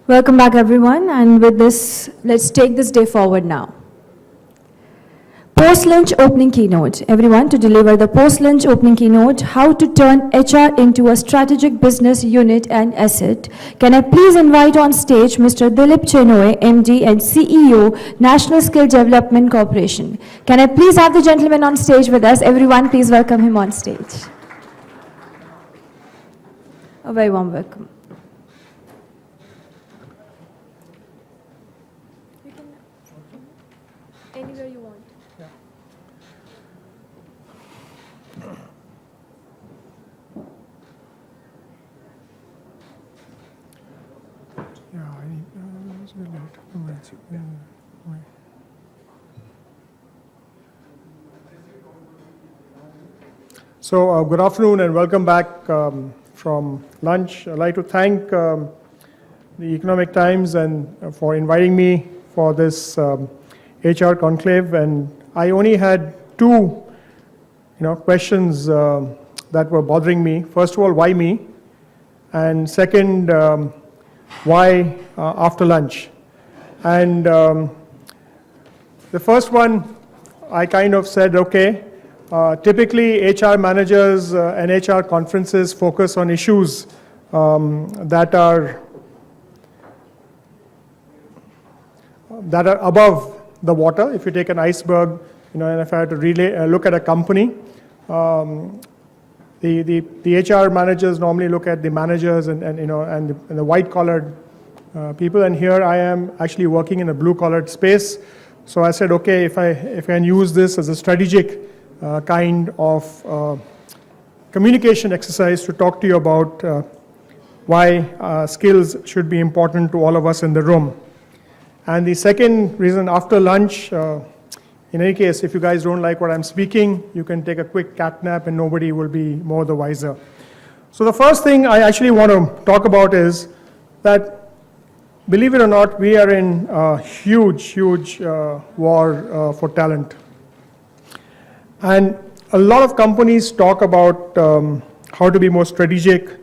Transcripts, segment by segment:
Welcome back, everyone. And with this, let's take this day forward now. Post-lunch opening keynote. Everyone, to deliver the post-lunch opening keynote, how to turn HR into a strategic business unit and asset. Can I please invite on stage Mr. Dilip Chenoy, MD and CEO, National Skill Development Corporation. Can I please have the gentleman on stage with us? Everyone, please welcome him on stage. A very warm welcome. Anywhere you want. So good afternoon and welcome back from lunch. I'd like to thank the Economic Times and for inviting me for this HR conclave, and I only had two questions that were bothering me. First of all, why me? And second, why after lunch? And the first one, I kind of said, okay, typically HR managers and HR conferences focus on issues that are above the water. If you take an iceberg, and if I had to look at a company, the HR managers normally look at the managers and the white-collared people, and here I am actually working in a blue-collared space. So I said, okay, if I can use this as a strategic kind of communication exercise to talk to you about why skills should be important to all of us in the room. And the second reason, after lunch, in any case, if you guys don't like what I'm speaking, you can take a quick cat nap and nobody will be more the wiser. So the first thing I actually want to talk about is that, believe it or not, we are in a huge war for talent. And a lot of companies talk about how to be more strategic.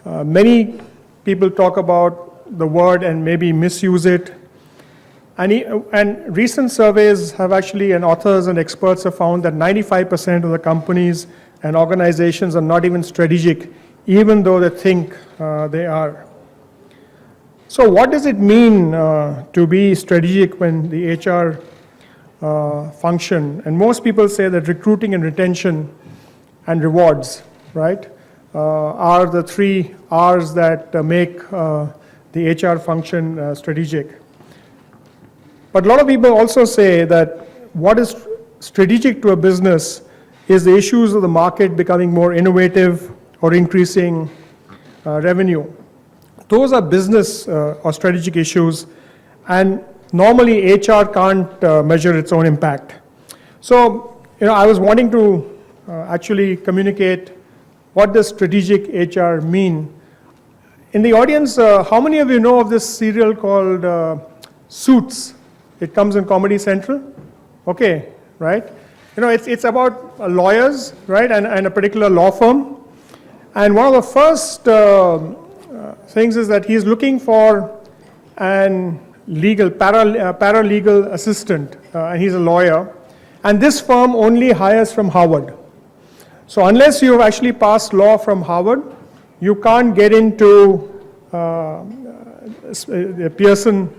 Many people talk about the word and maybe misuse it. And recent surveys have actually, and authors and experts have found that 95% of the companies and organizations are not even strategic, even though they think they are. So what does it mean to be strategic when the HR function? And most people say that recruiting and retention and rewards, right, are the three R's that make the HR function strategic. But a lot of people also say that what is strategic to a business is the issues of the market becoming more innovative or increasing revenue. Those are business or strategic issues, and normally HR can't measure its own impact. So, I was wanting to actually communicate what does strategic HR mean. In the audience, how many of you know of this serial called Suits? It comes in Comedy Central. Okay, right? It's about lawyers, right, and a particular law firm. And one of the first things is that he's looking for an paralegal assistant, and he's a lawyer. And this firm only hires from Harvard. So unless you've actually passed law from Harvard, you can't get into Pearson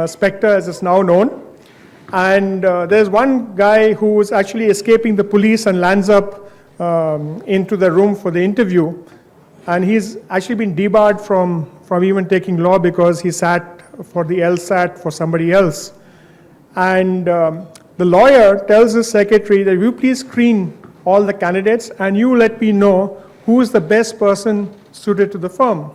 Spectre, as it's now known. And there's one guy who is actually escaping the police and lands up into the room for the interview. And he's actually been debarred from even taking law because he sat for the LSAT for somebody else. And the lawyer tells his secretary that, you please screen all the candidates and you let me know who is the best person suited to the firm.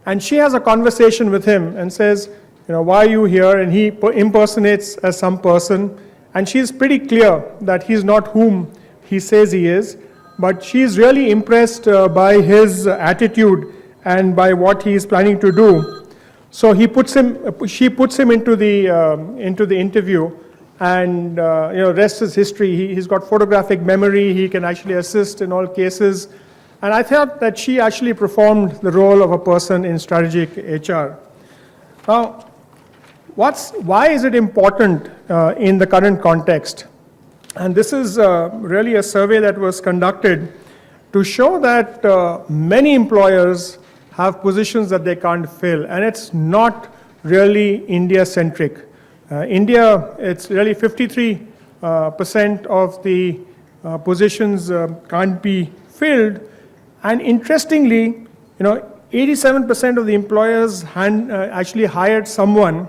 And she has a conversation with him and says, why are you here? And he impersonates as some person. And she's pretty clear that he's not whom he says he is. But she's really impressed by his attitude and by what he's planning to do. So she puts him into the interview, and rest is history. He's got photographic memory. He can actually assist in all cases. And I thought that she actually performed the role of a person in strategic HR. Now, why is it important in the current context? And this is really a survey that was conducted to show that many employers have positions that they can't fill, and it's not really India-centric. India, it's really 53% of the positions can't be filled, and interestingly, 87% of the employers actually hired someone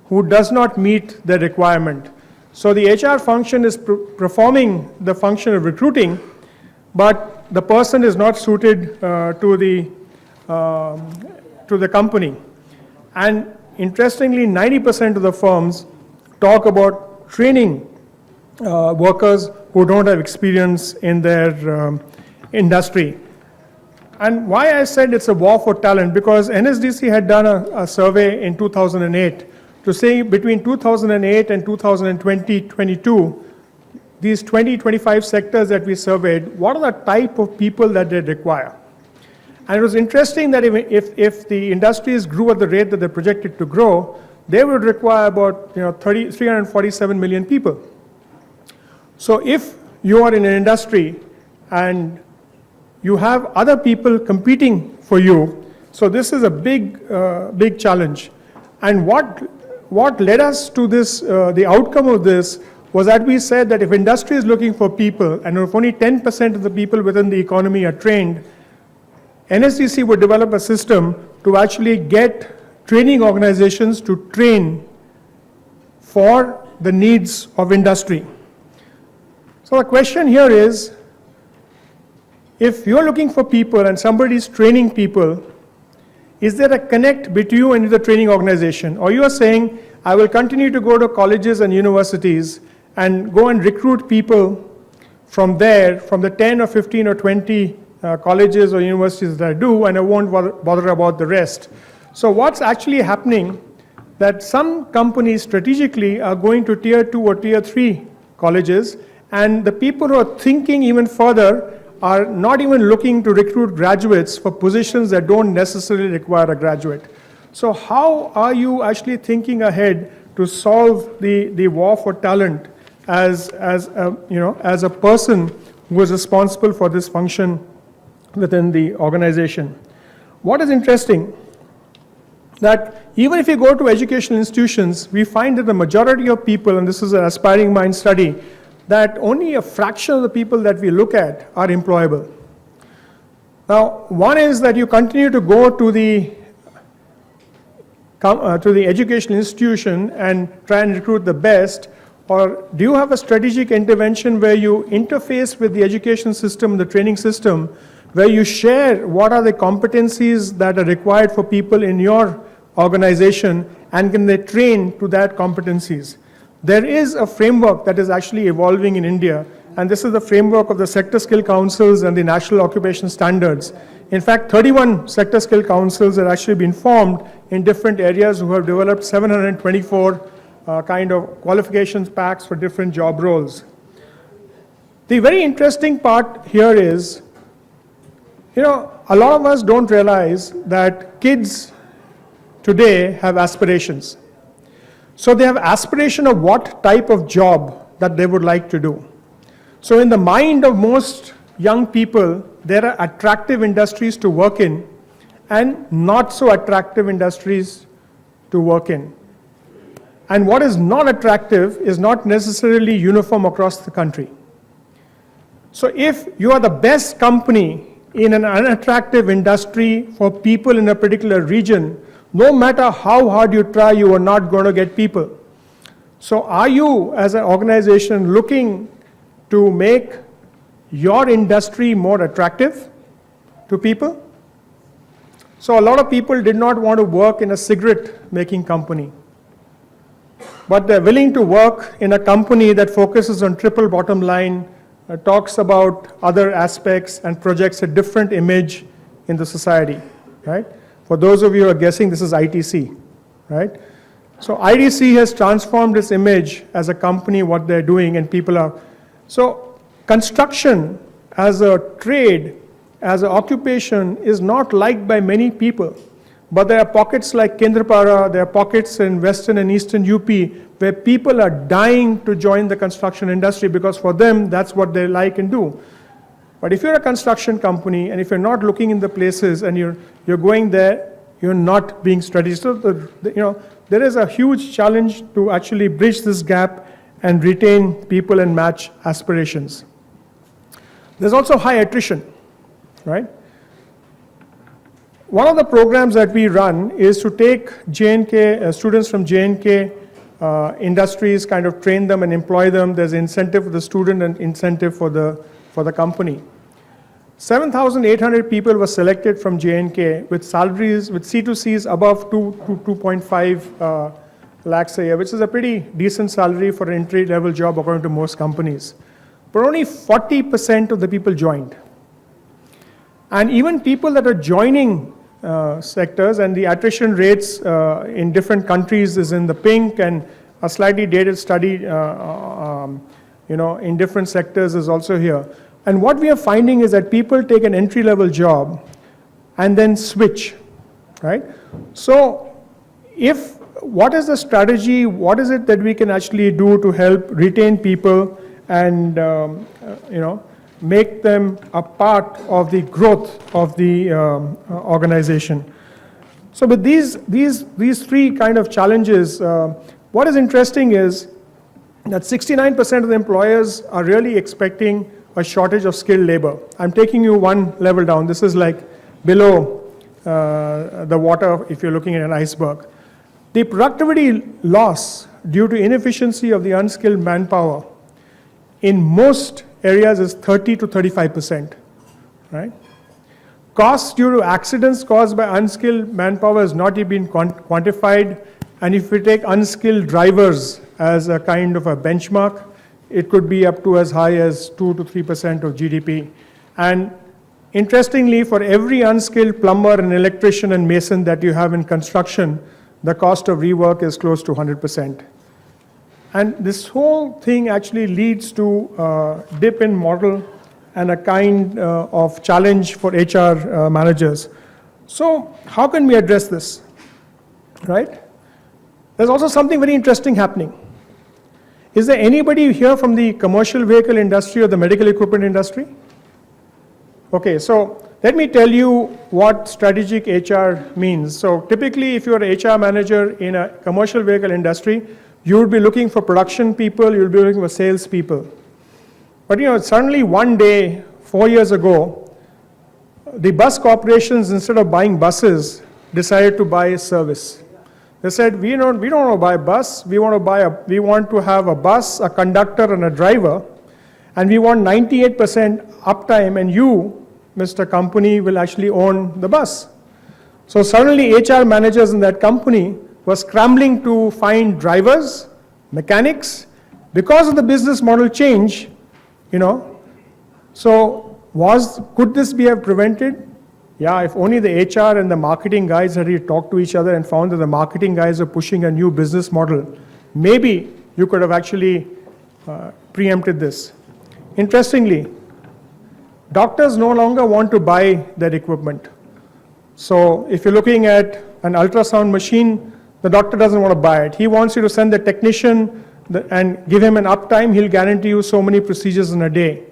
who does not meet the requirement. So the HR function is performing the function of recruiting, but the person is not suited to the company. And interestingly, 90% of the firms talk about training workers who don't have experience in their industry. And why I said it's a war for talent, because NSDC had done a survey in 2008 to say between 2008 and 2022, these 25 sectors that we surveyed, what are the type of people that they require? And it was interesting that if the industries grew at the rate that they're projected to grow, they would require about 347 million people. So if you are in an industry and you have other people competing for you, so this is a big challenge. And what led us to this, the outcome of this, was that we said that if industry is looking for people, and if only 10% of the people within the economy are trained, NSDC would develop a system to actually get training organizations to train for the needs of industry. So the question here is, if you're looking for people and somebody's training people, is there a connect between you and the training organization? Or you are saying, I will continue to go to colleges and universities and go and recruit people from there, from the 10 or 15 or 20 colleges or universities that I do, and I won't bother about the rest. So what's actually happening, that some companies strategically are going to tier 2 or tier 3 colleges, and the people who are thinking even further are not even looking to recruit graduates for positions that don't necessarily require a graduate. So how are you actually thinking ahead to solve the war for talent as a person who is responsible for this function within the organization? What is interesting, that even if you go to educational institutions, we find that the majority of people, and this is an aspiring mind study, that only a fraction of the people that we look at are employable. Now, one is that you continue to go to the educational institution and try and recruit the best, or do you have a strategic intervention where you interface with the education system, the training system, where you share what are the competencies that are required for people in your organization, and can they train to that competencies? There is a framework that is actually evolving in India, and this is the framework of the sector skill councils and the national occupation standards. In fact, 31 sector skill councils have actually been formed in different areas who have developed 724 kind of qualifications packs for different job roles. The very interesting part here is, a lot of us don't realize that kids today have aspirations. So they have aspiration of what type of job that they would like to do. So in the mind of most young people, there are attractive industries to work in and not so attractive industries to work in. And what is not attractive is not necessarily uniform across the country. So if you are the best company in an unattractive industry for people in a particular region, no matter how hard you try, you are not going to get people. So are you, as an organization, looking to make your industry more attractive to people? So a lot of people did not want to work in a cigarette making company, but they're willing to work in a company that focuses on triple bottom line, talks about other aspects and projects a different image in the society, right? For those of you who are guessing, this is ITC, right? So ITC has transformed its image as a company, what they're doing, and people are. So construction as a trade, as an occupation, is not liked by many people. But there are pockets like Kendrapara, there are pockets in western and eastern UP where people are dying to join the construction industry because for them, that's what they like and do. But if you're a construction company and if you're not looking in the places and you're going there, you're not being strategic. So there is a huge challenge to actually bridge this gap and retain people and match aspirations. There's also high attrition, right? One of the programs that we run is to take J&K, students from J&K industries, kind of train them and employ them. There's incentive for the student and incentive for the company. 7,800 people were selected from J&K with salaries, with C2Cs above 2 to 2.5 lakhs a year, which is a pretty decent salary for an entry-level job according to most companies. But only 40% of the people joined. And even people that are joining sectors, and the attrition rates in different countries is in the pink, and a slightly dated study in different sectors is also here. And what we are finding is that people take an entry-level job and then switch, right? So what is the strategy? What is it that we can actually do to help retain people and make them a part of the growth of the organization? So with these three kind of challenges, what is interesting is that 69% of the employers are really expecting a shortage of skilled labor. I'm taking you one level down. This is like below the water if you're looking at an iceberg. The productivity loss due to inefficiency of the unskilled manpower in most areas is 30 to 35%, right? Costs due to accidents caused by unskilled manpower has not yet been quantified, and if we take unskilled drivers as a kind of a benchmark, it could be up to as high as 2 to 3% of GDP. And interestingly, for every unskilled plumber and electrician and mason that you have in construction, the cost of rework is close to 100%. And this whole thing actually leads to a dip in model and a kind of challenge for HR managers. So how can we address this, right? There's also something very interesting happening. Is there anybody here from the commercial vehicle industry or the medical equipment industry? Okay, so let me tell you what strategic HR means. So typically, if you're an HR manager in a commercial vehicle industry, you would be looking for production people, you'll be looking for sales people. But suddenly one day, 4 years ago, the bus corporations, instead of buying buses, decided to buy a service. They said, we don't want to buy a bus, we want to have a bus, a conductor, and a driver, and we want 98% uptime, and you, Mr. Company, will actually own the bus. So suddenly HR managers in that company were scrambling to find drivers, mechanics, because of the business model change, So could this be prevented? Yeah, if only the HR and the marketing guys had talked to each other and found that the marketing guys are pushing a new business model, maybe you could have actually preempted this. Interestingly, doctors no longer want to buy that equipment. So if you're looking at an ultrasound machine, the doctor doesn't want to buy it. He wants you to send the technician and give him an uptime. He'll guarantee you so many procedures in a day.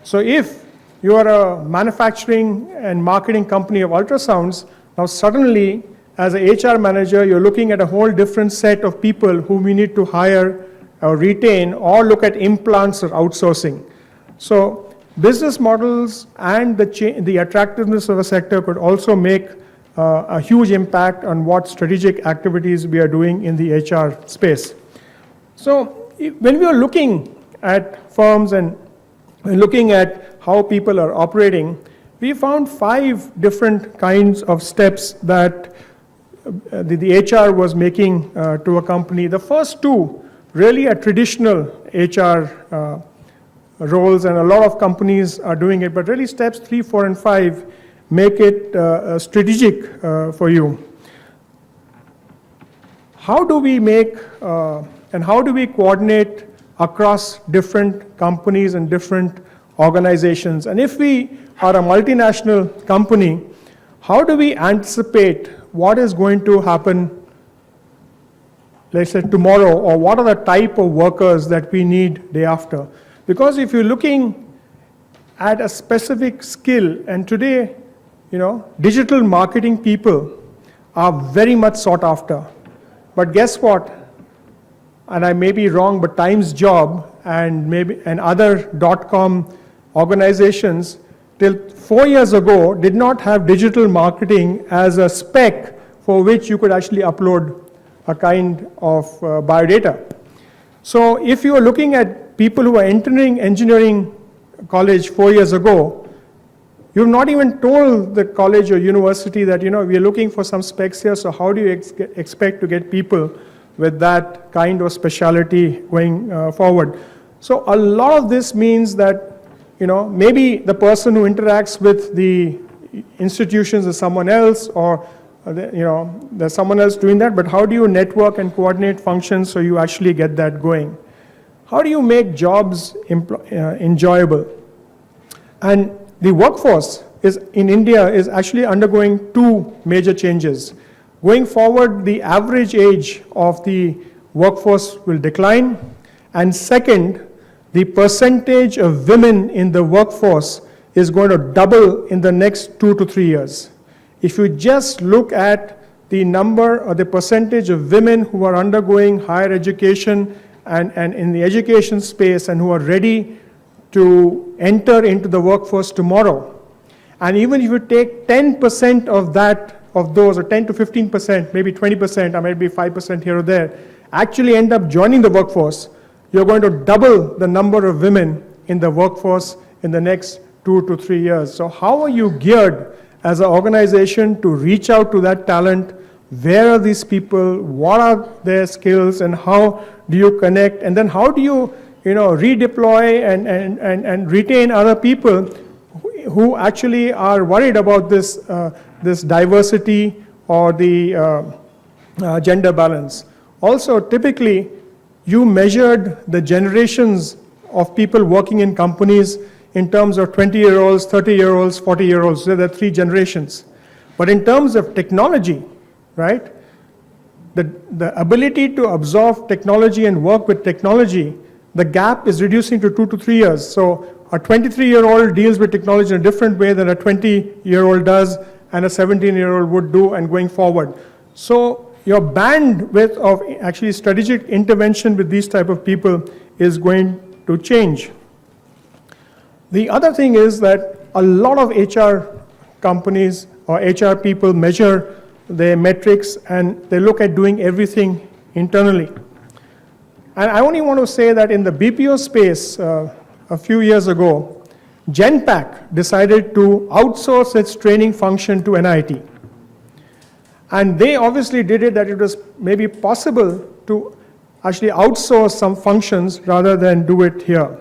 So if you are a manufacturing and marketing company of ultrasounds, now suddenly, as an HR manager, you're looking at a whole different set of people whom we need to hire or retain or look at implants or outsourcing. So business models and the attractiveness of a sector could also make a huge impact on what strategic activities we are doing in the HR space. So when we are looking at firms and looking at how people are operating, we found 5 different kinds of steps that the HR was making to a company. The first 2 really are traditional HR roles, and a lot of companies are doing it, but really steps 3, 4, and 5 make it strategic for you. How do we make and how do we coordinate across different companies and different organizations? And if we are a multinational company, how do we anticipate what is going to happen, let's say tomorrow, or what are the type of workers that we need day after. Because if you're looking at a specific skill, and today, digital marketing people are very much sought after. But guess what? And I may be wrong, but Times Job and other .com organizations till 4 years ago did not have digital marketing as a spec for which you could actually upload a kind of biodata. So if you are looking at people who are entering engineering college 4 years ago, you've not even told the college or university that, we are looking for some specs here, so how do you expect to get people with that kind of specialty going forward? So a lot of this means that, maybe the person who interacts with the institutions is someone else, or, there's someone else doing that, but how do you network and coordinate functions so you actually get that going? How do you make jobs enjoyable? And the workforce in India is actually undergoing two major changes. Going forward, the average age of the workforce will decline. And second, the percentage of women in the workforce is going to double in the next 2 to 3 years. If you just look at the number or the percentage of women who are undergoing higher education and in the education space and who are ready to enter into the workforce tomorrow, and even if you take 10% of those, or 10 to 15%, maybe 20%, or maybe 5% here or there, actually end up joining the workforce, you're going to double the number of women in the workforce in the next 2 to 3 years. So how are you geared as an organization to reach out to that talent? Where are these people? What are their skills? And how do you connect? And then how do you, redeploy and retain other people who actually are worried about this diversity or the gender balance? Also, typically, you measured the generations of people working in companies in terms of 20-year-olds, 30-year-olds, 40-year-olds. So there are 3 generations. But in terms of technology, right, the ability to absorb technology and work with technology, the gap is reducing to 2 to 3 years. So a 23-year-old deals with technology in a different way than a 20-year-old does and a 17-year-old would do, and going forward. So your bandwidth of actually strategic intervention with these type of people is going to change. The other thing is that a lot of HR companies or HR people measure their metrics and they look at doing everything internally. And I only want to say that in the BPO space, a few years ago, Genpact decided to outsource its training function to NIT. And they obviously did it that it was maybe possible to actually outsource some functions rather than do it here.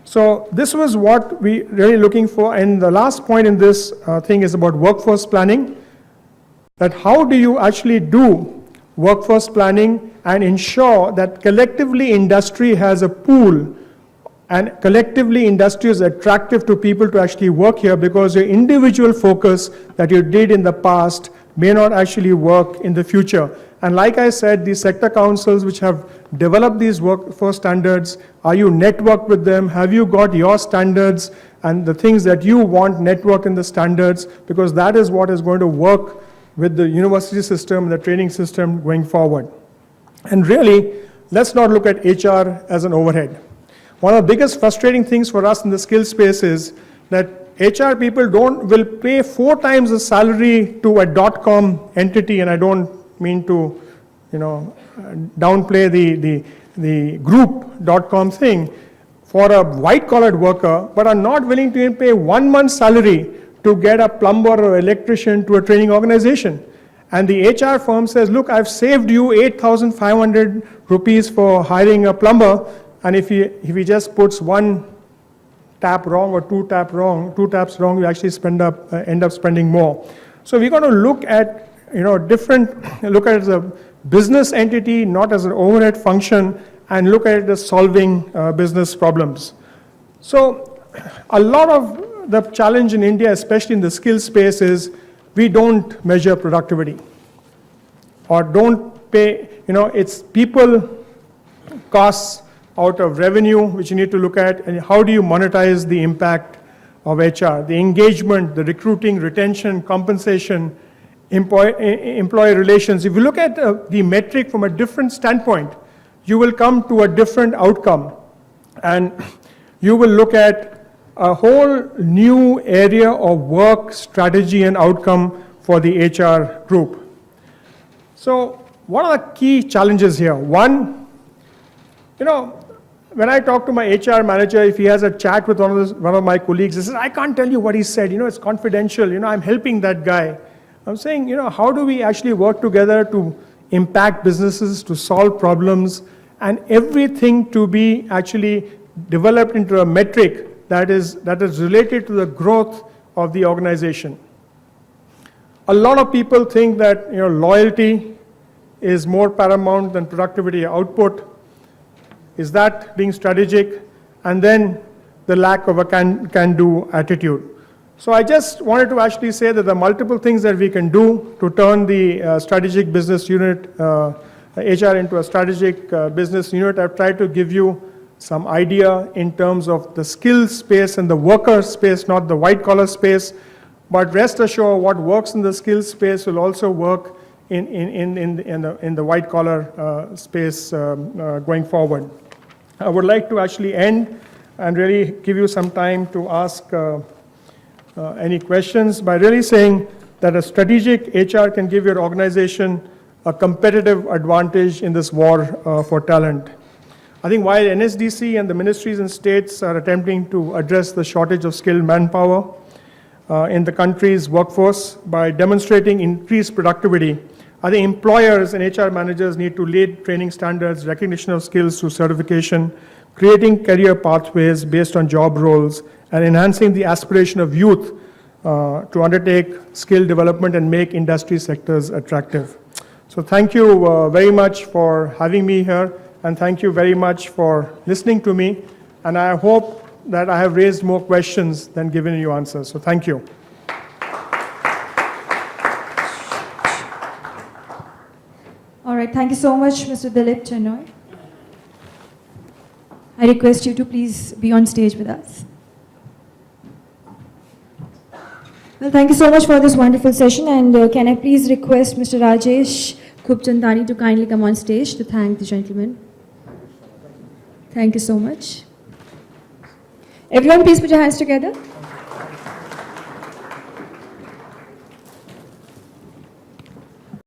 So this was what we really looking for. And the last point in this thing is about workforce planning. That how do you actually do workforce planning and ensure that collectively industry has a pool and collectively industry is attractive to people to actually work here, because your individual focus that you did in the past may not actually work in the future. And like I said, these sector councils which have developed these workforce standards, are you networked with them? Have you got your standards and the things that you want networked in the standards? Because that is what is going to work with the university system, the training system going forward. And really, let's not look at HR as an overhead. One of the biggest frustrating things for us in the skill space is that HR people will pay 4 times the salary to a .com entity, and I don't mean to, downplay the group .com thing for a white-collared worker, but are not willing to even pay 1 month's salary to get a plumber or electrician to a training organization. And the HR firm says, look, I've saved you 8,500 rupees for hiring a plumber, and if he just puts 1 tap wrong or 2 taps wrong, you actually end up spending more. So we're going to look at, look at it as a business entity, not as an overhead function, and look at it as solving business problems. So a lot of the challenge in India, especially in the skill space, is we don't measure productivity. or don't pay, it's people costs out of revenue, which you need to look at, and how do you monetize the impact of HR, the engagement, the recruiting, retention, compensation, employee relations. If you look at the metric from a different standpoint, you will come to a different outcome, and you will look at a whole new area of work, strategy, and outcome for the HR group. So what are the key challenges here? One, when I talk to my HR manager, if he has a chat with one of my colleagues, he says, I can't tell you what he said, it's confidential, I'm helping that guy. I'm saying, how do we actually work together to impact businesses, to solve problems, and everything to be actually developed into a metric that is related to the growth of the organization. A lot of people think that loyalty is more paramount than productivity output. Is that being strategic? And then the lack of a can-do attitude. So I just wanted to actually say that there are multiple things that we can do to turn the strategic business unit, HR, into a strategic business unit. I've tried to give you some idea in terms of the skill space and the worker space, not the white collar space. But rest assured, what works in the skill space will also work in the white collar space going forward. I would like to actually end and really give you some time to ask any questions by really saying that a strategic HR can give your organization a competitive advantage in this war for talent. I think while NSDC and the ministries and states are attempting to address the shortage of skilled manpower in the country's workforce by demonstrating increased productivity, I think employers and HR managers need to lead training standards, recognition of skills through certification, creating career pathways based on job roles, and enhancing the aspiration of youth to undertake skill development and make industry sectors attractive. So thank you very much for having me here, and thank you very much for listening to me. And I hope that I have raised more questions than given you answers. So thank you. All right, thank you so much, Mr. Dilip Chenoy. I request you to please be on stage with us. Well, thank you so much for this wonderful session, and can I please request Mr. Rajesh Khubchandani to kindly come on stage to thank the gentleman. Thank you so much. Everyone, please put your hands together.